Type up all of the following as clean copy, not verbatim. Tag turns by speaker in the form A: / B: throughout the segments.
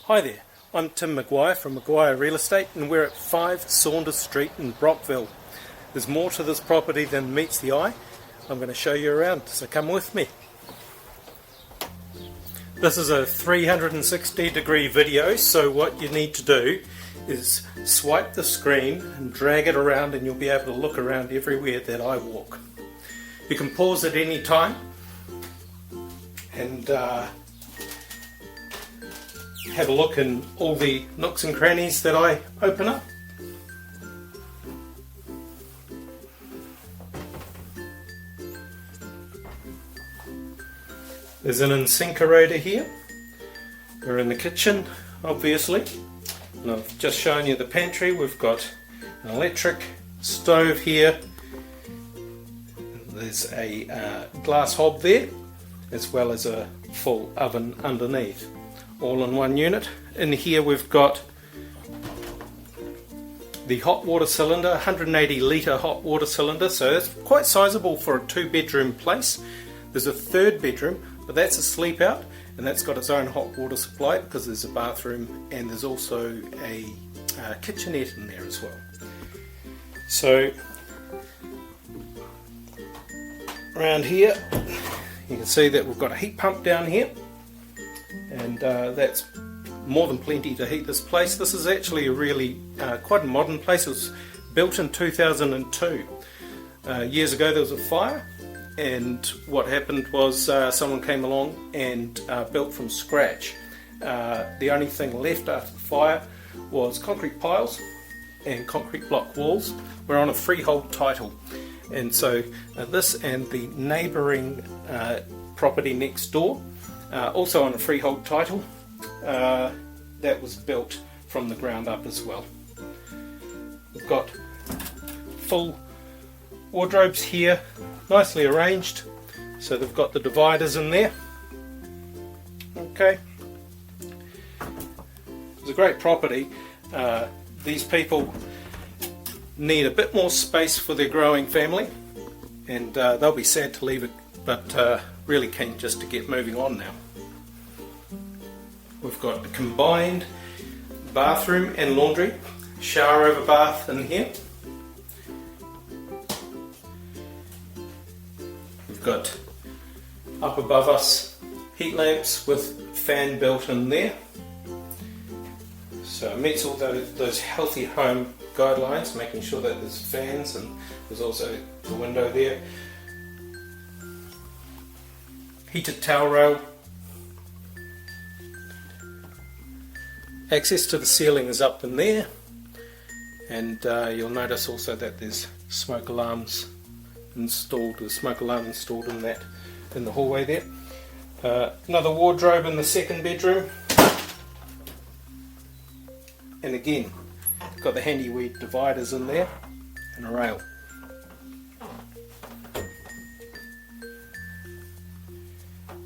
A: Hi there, I'm Tim Maguire from Maguire Real Estate and we're at 5 Saunders Street in Brockville. There's more to this property than meets the eye. I'm going to show you around, so come with me. This is a 360 degree video, so what you need to do is swipe the screen and drag it around and you'll be able to look around everywhere that I walk. You can pause at any time and have a look in all the nooks and crannies that I open up. There's an incinerator here. We're in the kitchen, obviously. And I've just shown you the pantry. We've got an electric stove here. There's a glass hob there, as well as a full oven underneath. All in one unit. In here we've got the hot water cylinder, 180 litre hot water cylinder, so that's quite sizable for a 2-bedroom place. There's a third bedroom, but that's a sleep out, and that's got its own hot water supply because there's a bathroom and there's also a kitchenette in there as well. So around here you can see that we've got a heat pump down here, and that's more than plenty to heat this place. This is actually a really quite a modern place. It was built in 2002. Years ago there was a fire, and what happened was someone came along and built from scratch. The only thing left after the fire was concrete piles and concrete block walls. We're on a freehold title, and so this and the neighbouring property next door, also on a freehold title, that was built from the ground up as well. We've got full wardrobes here, nicely arranged, so they've got the dividers in there. Okay, it's a great property. These people need a bit more space for their growing family, and they'll be sad to leave it, but really keen just to get moving on now. We've got a combined bathroom and laundry, shower over bath in here. We've got up above us heat lamps with fan built in there, so it meets all those healthy home guidelines, making sure that there's fans, and there's also the window there. Heated towel rail. Access to the ceiling is up in there, and you'll notice also that there's smoke alarms installed. There's smoke alarm installed in the hallway there. Another wardrobe in the second bedroom, and again got the handy wee dividers in there and a rail.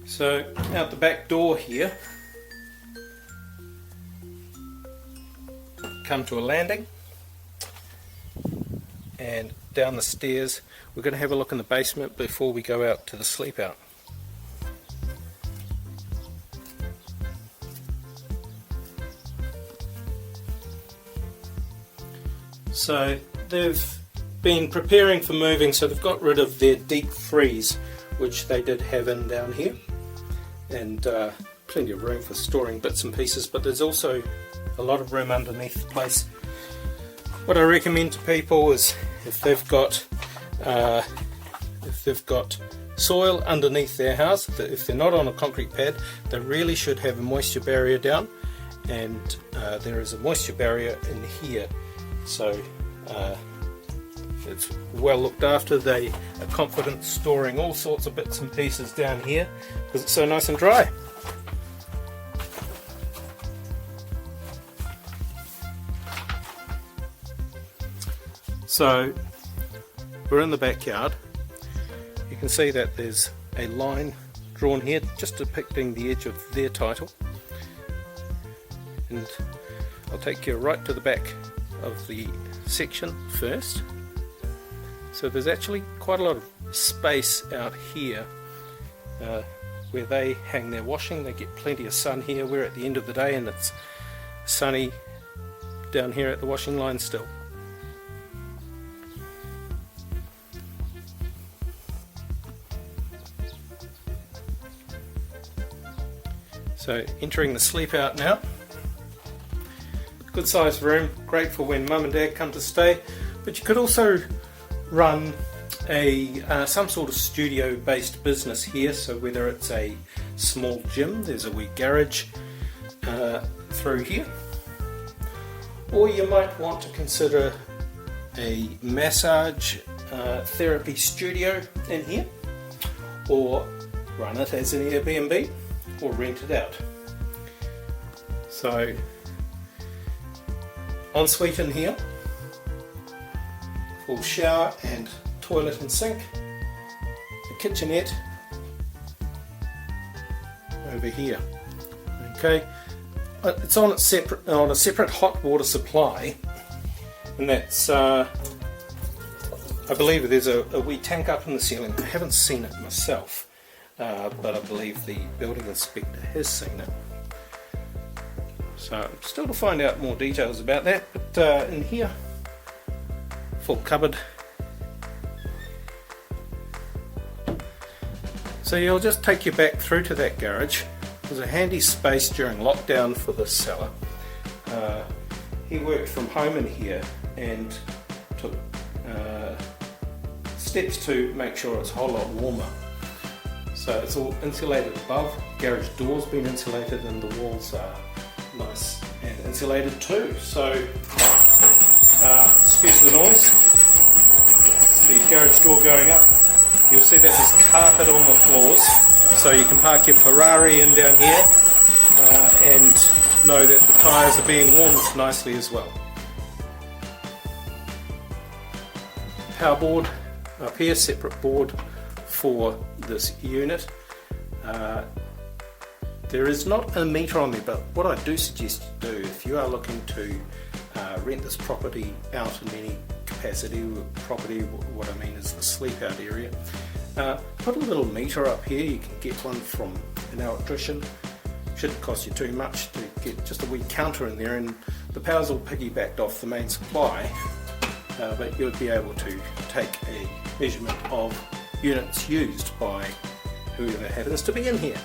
A: So out the back door here, come to a landing, and down the stairs. We're going to have a look in the basement before we go out to the sleep out. So they've been preparing for moving, so they've got rid of their deep freeze, which they did have in down here, and plenty of room for storing bits and pieces, but there's also a lot of room underneath the place. What I recommend to people is if they've got soil underneath their house, if they're not on a concrete pad, they really should have a moisture barrier down, and there is a moisture barrier in here, so it's well looked after. They are confident storing all sorts of bits and pieces down here because it's so nice and dry. So we're in the backyard. You can see that there's a line drawn here just depicting the edge of their title, and I'll take you right to the back of the section first. So there's actually quite a lot of space out here where they hang their washing. They get plenty of sun here. We're at the end of the day and it's sunny down here at the washing line still. So entering the sleep out now. Good sized room, great for when mum and dad come to stay, but you could also run some sort of studio based business here. So whether it's a small gym, there's a wee garage through here, or you might want to consider a massage therapy studio in here, or run it as an Airbnb or rent it out. So ensuite in here, full shower and toilet and sink, the kitchenette over here. Okay, it's on a separate hot water supply, and that's I believe there's a wee tank up in the ceiling. I haven't seen it myself, but I believe the building inspector has seen it. So still to find out more details about that, but in here, full cupboard. So you'll just take you back through to that garage. There's a handy space during lockdown for this seller. He worked from home in here and took steps to make sure it's a whole lot warmer. So it's all insulated above, garage door's been insulated and the walls are nice and insulated too. So excuse the noise, it's the garage door going up. You'll see that there's carpet on the floors, so you can park your Ferrari in down here and know that the tyres are being warmed nicely as well. Power board up here, separate board for this unit. There is not a meter on there, but what I do suggest you do, if you are looking to rent this property out in any capacity, property, what I mean is the sleep out area, put a little meter up here. You can get one from an electrician. Shouldn't cost you too much to get just a wee counter in there, and the power's all piggybacked off the main supply, but you'll be able to take a measurement of units used by whoever happens to be in here.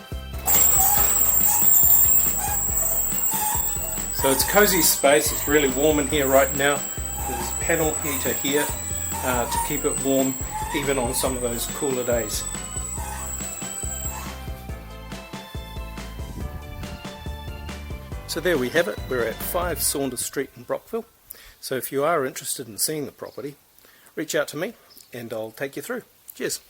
A: So it's a cosy space, it's really warm in here right now. There's a panel heater here to keep it warm even on some of those cooler days. So there we have it, we're at 5 Saunders Street in Brockville. So if you are interested in seeing the property, reach out to me and I'll take you through. Cheers.